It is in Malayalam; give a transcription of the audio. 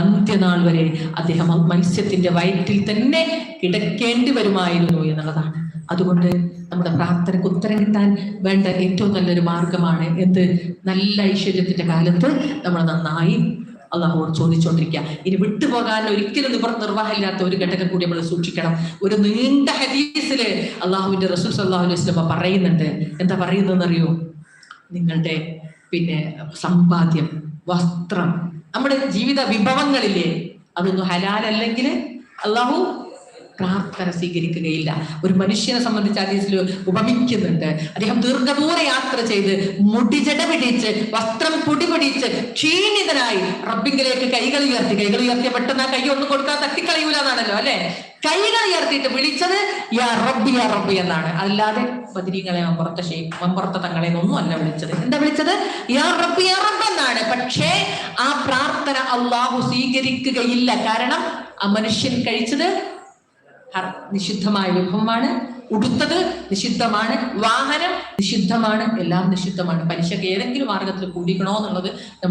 അന്ത്യനാൾ വരെ അദ്ദേഹം മത്സ്യത്തിന്റെ വയറ്റിൽ തന്നെ കിടക്കേണ്ടി വരുമായിരുന്നു എന്നുള്ളതാണ്. അതുകൊണ്ട് നമ്മുടെ പ്രാർത്ഥനയ്ക്ക് ഉത്തരം കിട്ടാൻ വേണ്ട ഏറ്റവും നല്ലൊരു മാർഗമാണ് എന്ത്? നല്ല ഐശ്വര്യത്തിന്റെ കാലത്ത് നമ്മൾ നന്നായി അള്ളാഹുവോട് ചോദിച്ചുകൊണ്ടിരിക്കുക. ഇനി വിട്ടുപോകാൻ ഒരിക്കലും നിർവാഹമില്ലാത്ത ഒരു ഘട്ടം കൂടി നമ്മൾ സൂക്ഷിക്കണം. ഒരു നീണ്ട ഹദീസില് അള്ളാഹുവിന്റെ റസൂൽ സല്ലല്ലാഹു അലൈഹി വസല്ലം പറയുന്നുണ്ട്. എന്താ പറയുന്നതെന്നറിയോ? നിങ്ങളുടെ സമ്പാദ്യം, വസ്ത്രം, നമ്മുടെ ജീവിത വിഭവങ്ങളില്ലേ, അതൊന്നും ഹലാലല്ലെങ്കിൽ അള്ളാഹു പ്രാർത്ഥന സ്വീകരിക്കുകയില്ല. ഒരു മനുഷ്യനെ സംബന്ധിച്ച് ഹദീസിൽ ഉപമിക്കുന്നുണ്ട്. അദ്ദേഹം ദീർഘദൂര യാത്ര ചെയ്ത് മുടിജട പിടിച്ച് വസ്ത്രം പൊടി പിടിച്ച് ക്ഷീണിതനായി റബ്ബിങ്കിലേക്ക് കൈകൾ ഉയർത്തിയ പെട്ടെന്ന് ആ കൈ ഒന്നും കൊടുക്കാൻ തട്ടിക്കളയൂല എന്നാണല്ലോ അല്ലെ. കൈകൾ ഉയർത്തിയിട്ട് വിളിച്ചത് യാ റബ്ബി യാ റബ്ബി എന്നാണ്. അല്ലാതെ ബദരീങ്ങളെ മമ്പുറത്തെ തങ്ങളെ ഒന്നും അല്ല വിളിച്ചത്. എന്താ വിളിച്ചത്? യാ റബ്ബി യാ റബ്ബ് എന്നാണ്. പക്ഷേ ആ പ്രാർത്ഥന അള്ളാഹു സ്വീകരിക്കുകയില്ല. കാരണം ആ മനുഷ്യൻ കഴിച്ചത് നിഷിദ്ധമായ വിഭവമാണ്, ഉടുത്തത് നിഷിദ്ധമാണ്, വാഹനം നിഷിദ്ധമാണ്, എല്ലാം നിഷിദ്ധമാണ്. പലിശക്ക് ഏതെങ്കിലും മാർഗത്തിൽ കൂടിക്കണോ എന്നുള്ളത്